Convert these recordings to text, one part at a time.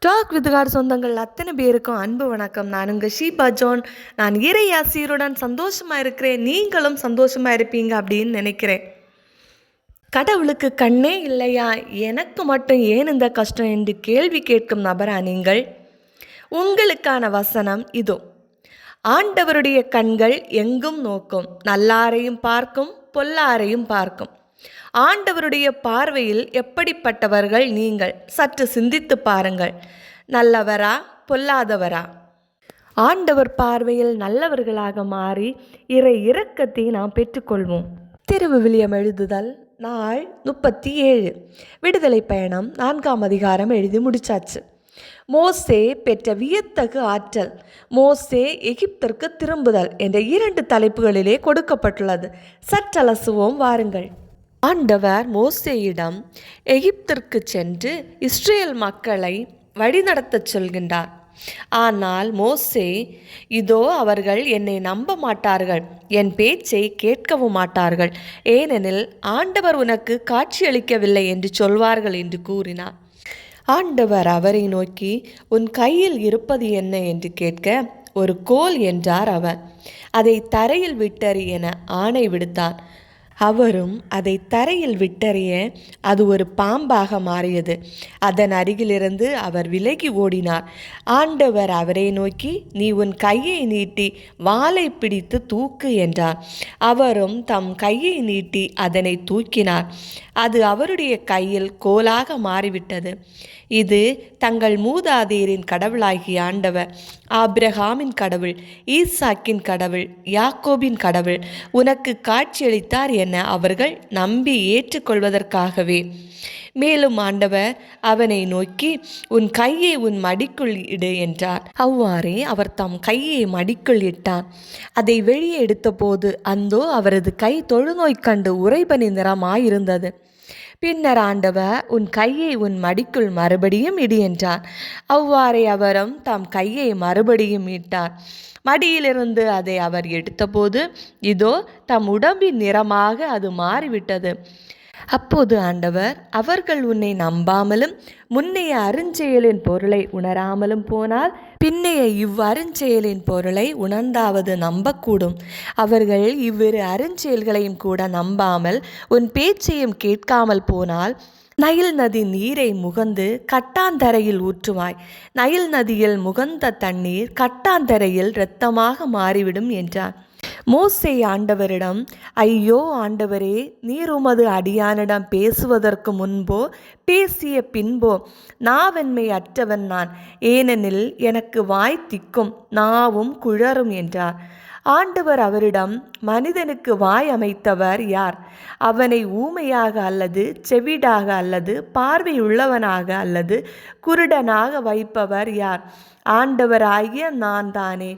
Talk with God சொந்தங்கள் அத்தனை பேருக்கும் அன்பு வணக்கம். நான் உங்கள் ஷீபா ஜோன். நான் இறை ஆசிரியருடன் சந்தோஷமாக இருக்கிறேன். நீங்களும் சந்தோஷமாக இருப்பீங்க அப்படின்னு நினைக்கிறேன். கடவுளுக்கு கண்ணே இல்லையா, எனக்கு மட்டும் ஏன் இந்த கஷ்டம் என்று கேள்வி கேட்கும் நபரா நீங்கள்? உங்களுக்கான வசனம் இதோ. ஆண்டவருடைய கண்கள் எங்கும் நோக்கும், நல்லாரையும் பார்க்கும், பொல்லாரையும் பார்க்கும். ஆண்டவருடைய பார்வையில் எப்படிப்பட்டவர்கள் நீங்கள்? சற்று சிந்தித்து பாருங்கள். நல்லவரா பொல்லாதவரா? ஆண்டவர் பார்வையில் நல்லவர்களாக மாறி இறை இரக்கத்தை நாம் பெற்றுக்கொள்வோம். திருவிவிலியம் எழுதுதல் நாள் 37. விடுதலை பயணம் 4ஆம் அதிகாரம் எழுதி முடிச்சாச்சு. மோசே பெற்ற வியத்தகு ஆற்றல், மோசே எகிப்திற்கு திரும்புதல் என்ற 2 தலைப்புகளிலே கொடுக்கப்பட்டுள்ளது. சற்றலசுவோம் வாருங்கள். ஆண்டவர் மோசேயிடம் எகிப்திற்கு சென்று இஸ்ரேல் மக்களை வழிநடத்தச் சொல்கின்றார். ஆனால் மோசே, இதோ அவர்கள் என்னை நம்ப மாட்டார்கள், என் பேச்சை கேட்கவும் மாட்டார்கள், ஏனெனில் ஆண்டவர் உனக்கு காட்சியளிக்கவில்லை என்று சொல்வார்கள் என்று கூறினார். ஆண்டவர் அவரை நோக்கி, உன் கையில் இருப்பது என்ன என்று கேட்க, ஒரு கோல் என்றார் அவர். அதை தரையில் விட்டறி என ஆணை விடுத்தார். அவரும் அதை தரையில் விட்டறிய அது ஒரு பாம்பாக மாறியது. அதன் அருகிலிருந்து அவர் விலகி ஓடினார். ஆண்டவர் அவரை நோக்கி, நீ உன் கையை நீட்டி வாளை பிடித்து தூக்கு என்றார். அவரும் தம் கையை நீட்டி அதனை தூக்கினார். அது அவருடைய கையில் கோலாக மாறிவிட்டது. இது தங்கள் மூதாதையரின் கடவுளாகிய ஆண்டவர், ஆபிரகாமின் கடவுள், ஈசாக்கின் கடவுள், யாக்கோபின் கடவுள் உனக்கு காட்சியளித்தார் என அவர்கள் நம்பி ஏற்றுக்கொள்வதற்காகவே. மேலும் ஆண்டவர் அவனை நோக்கி, உன் கையை உன் மடிக்குள் இடு என்றார். அவ்வாறே அவர் தம் கையை மடிக்குள் இட்டார். அதை வெளியே எடுத்தபோது அந்தோ அவரது கை தொழுநோய் கண்டு உறைபனி நிறமாயிருந்தது. பின்னர் ஆண்டவர், உன் கையை உன் மடிக்குள் மறுபடியும் இடு என்றார். அவ்வாறே அவரும் தம் கையை மறுபடியும் இட்டார். மடியிலிருந்து அதை அவர் எடுத்தபோது இதோ தம் உடம்பின் நிறமாக அது மாறிவிட்டது. அப்போது ஆண்டவர், அவர்கள் உன்னை நம்பாமலும் முன்னைய அருஞ்செயலின் பொருளை உணராமலும் போனால் பின்னைய இவ்வருஞ்செயலின் பொருளை உணர்ந்தாவது நம்பக்கூடும். அவர்கள் இவ்விரு அருஞ்செயல்களையும் கூட நம்பாமல் உன் பேச்சையும் கேட்காமல் போனால் நைல் நதி நீரை முகந்து கட்டாந்தரையில் ஊற்றுவாய். நைல் நதியில் முகந்த தண்ணீர் கட்டாந்தரையில் இரத்தமாக மாறிவிடும் என்றார். மோசே ஆண்டவரிடம், ஐயோ ஆண்டவரே, நீர் உமது அடியானிடம் பேசுவதற்கு முன்போ பேசிய பின்போ நாவென்மை அற்றவன் நான், ஏனெனில் எனக்கு வாய் திக்கும் நாவும் குழறும் என்றார். ஆண்டவர் அவரிடம், மனிதனுக்கு வாய் அமைத்தவர் யார்? அவனை ஊமையாக அல்லது செவிடாக அல்லது பார்வையுள்ளவனாக அல்லது குருடனாக வைப்பவர் யார்? ஆண்டவராகிய நான் தானே.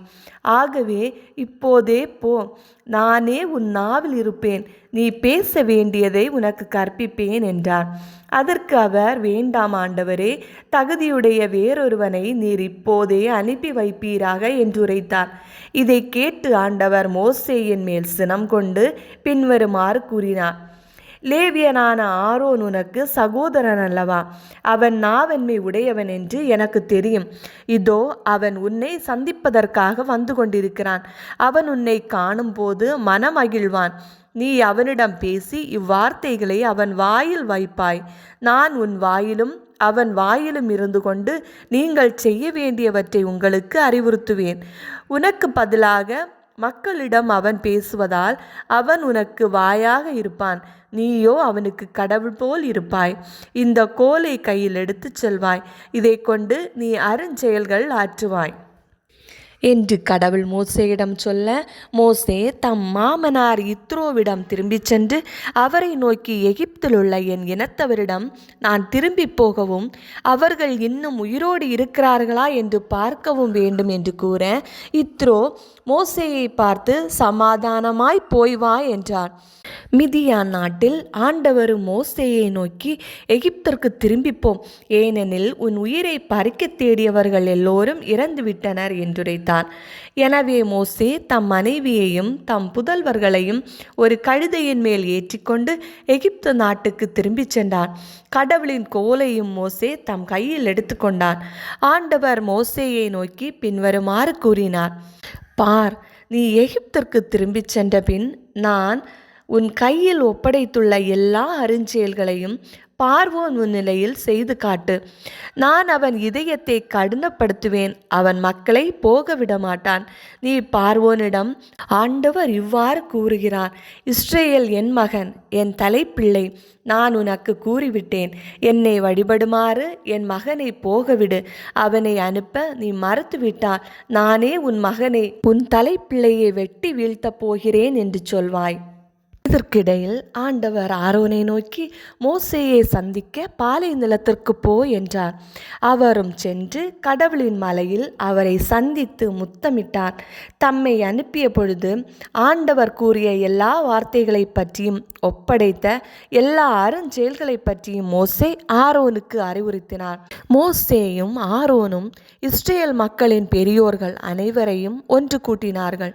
ஆகவே இப்போதே போ, நானே உன் நாவில் இருப்பேன், நீ பேச வேண்டியதை உனக்கு கற்பிப்பேன் என்றார். அதற்கு அவர், வேண்டாம் ஆண்டவரே, தகுதியுடைய வேறொருவனை நீர் இப்போதே அனுப்பி வைப்பீராக என்று உரைத்தார். இதை கேட்டு ஆண்டவர் மோசேயின் மேல் சினம் கொண்டு பின்வருமாறு கூறினார். லேவியனான ஆரோன் உனக்கு சகோதரன் அல்லவா? அவன் நாவென்மை உடையவன் என்று எனக்கு தெரியும். இதோ அவன் உன்னை சந்திப்பதற்காக வந்து கொண்டிருக்கிறான். அவன் உன்னை காணும் போது மனமகிழ்வான். நீ அவனிடம் பேசி இவ்வார்த்தைகளை அவன் வாயில் வைப்பாய். நான் உன் வாயிலும் அவன் வாயிலும் இருந்து கொண்டு நீங்கள் செய்ய வேண்டியவற்றை உங்களுக்கு அறிவுறுத்துவேன். உனக்கு பதிலாக மக்களிடம் அவன் பேசுவதால் அவன் உனக்கு வாயாக இருப்பான், நீயோ அவனுக்கு கடவுள் போல் இருப்பாய். இந்த கோலை கையில் எடுத்துச் செல்வாய், இதை கொண்டு நீ அருஞ்செயல்கள் ஆற்றுவாய் என்று கடவுள் மோசேயிடம் சொல்ல, மோசே தம் மாமனார் இத்ரோவிடம் திரும்பிச் சென்று அவரை நோக்கி, எகிப்தில் உள்ள என் இனத்தவரிடம் நான் திரும்பி போகவும் அவர்கள் இன்னும் உயிரோடு இருக்கிறார்களா என்று பார்க்கவும் வேண்டும் என்று கூற, இத்ரோ மோசேயை பார்த்து, சமாதானமாய் போய் வா என்றார். மிதியான் நாட்டில் ஆண்டவர் மோசேயை நோக்கி, எகிப்திற்கு திரும்பிப்போம், ஏனெனில் உன் உயிரை பறிக்க தேடியவர்கள் எல்லோரும் இறந்துவிட்டனர் என்றுரைத்தார். விட்டான். எனவே மோசே தம் மனைவியையும் தம் புதல்வர்களையும் ஒரு கழுதையின் மேல் ஏற்றிக்கொண்டு எகிப்து நாட்டுக்கு திரும்பிச் சென்றான். கடவுளின் கோலையும் மோசே தம் கையில் எடுத்துக்கொண்டான். ஆண்டவர் மோசேயை நோக்கி பின்வருமாறு கூறினார்: பார், நீ எகிப்திற்கு திரும்பிச் சென்ற பின் நான் உன் கையில் ஒப்படைத்துள்ள எல்லா அருஞ்செயல்களையும் பார்வோன் முன்னிலையில் செய்து காட்டு. நான் அவன் இதயத்தை கடினப்படுத்துவேன், அவன் மக்களை போக விடமாட்டான். நீ பார்வோனிடம், ஆண்டவர் இவ்வாறு கூறுகிறார்: இஸ்ரேல் என் மகன், என் தலைப்பிள்ளை. நான் உனக்கு கூறிவிட்டேன், என்னை வழிபடுமாறு என் மகனை போகவிடு. அவனை அனுப்ப நீ மறுத்துவிட்டால் நானே உன் மகனை, உன் தலைப்பிள்ளையை வெட்டி வீழ்த்தப் போகிறேன் என்று சொல்வாய். இதற்கிடையில் ஆண்டவர் ஆரோனை நோக்கி, மோசேயை சந்திக்க பாலை நிலத்திற்கு போ என்றார். அவரும் சென்று கடவுளின் மலையில் அவரை சந்தித்து முத்தமிட்டார். தம்மை அனுப்பிய பொழுது ஆண்டவர் கூறிய எல்லா வார்த்தைகளை பற்றியும் ஒப்படைத்த எல்லா அருஞ்செயல்களை பற்றியும் மோசே ஆரோனுக்கு அறிவுறுத்தினார். மோசேயும் ஆரோனும் இஸ்ரேல் மக்களின் பெரியோர்கள் அனைவரையும் ஒன்று கூட்டினார்கள்.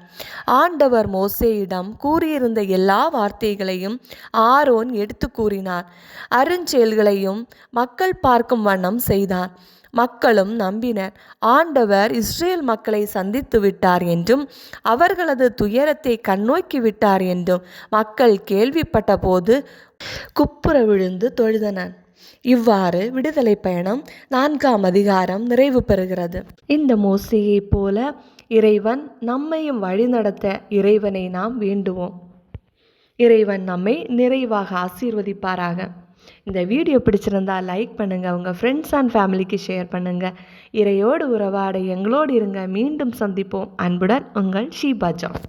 ஆண்டவர் மோசேயிடம் கூறியிருந்த எல்லா வார்த்தைகளையும் ஆரோன் எடுத்து கூறினார். அருஞ்செயல்களையும் மக்கள் பார்க்கும் வண்ணம் செய்தார். மக்களும் நம்பினர். ஆண்டவர் இஸ்ரேல் மக்களை சந்தித்து விட்டார் என்றும் அவர்களது துயரத்தை கண்ணோக்கி விட்டார் என்றும் மக்கள் கேள்விப்பட்ட போது குப்புற விழுந்து தொழுதனர். இவ்வாறு விடுதலை பயணம் 4ஆம் அதிகாரம் நிறைவு பெறுகிறது. இந்த மோசேயைப் போல இறைவன் நம்மையும் வழிநடத்த இறைவனை நாம் வேண்டுவோம். இறைவன் நம்மை நிறைவாக ஆசீர்வதிப்பாராக. இந்த வீடியோ பிடிச்சிருந்தா லைக் பண்ணுங்கள், உங்கள் ஃப்ரெண்ட்ஸ் அண்ட் ஃபேமிலிக்கு ஷேர் பண்ணுங்கள். இறையோடு உறவாட எங்களோடு இருங்க. மீண்டும் சந்திப்போம். அன்புடன் உங்கள் ஷீபா ஜான்.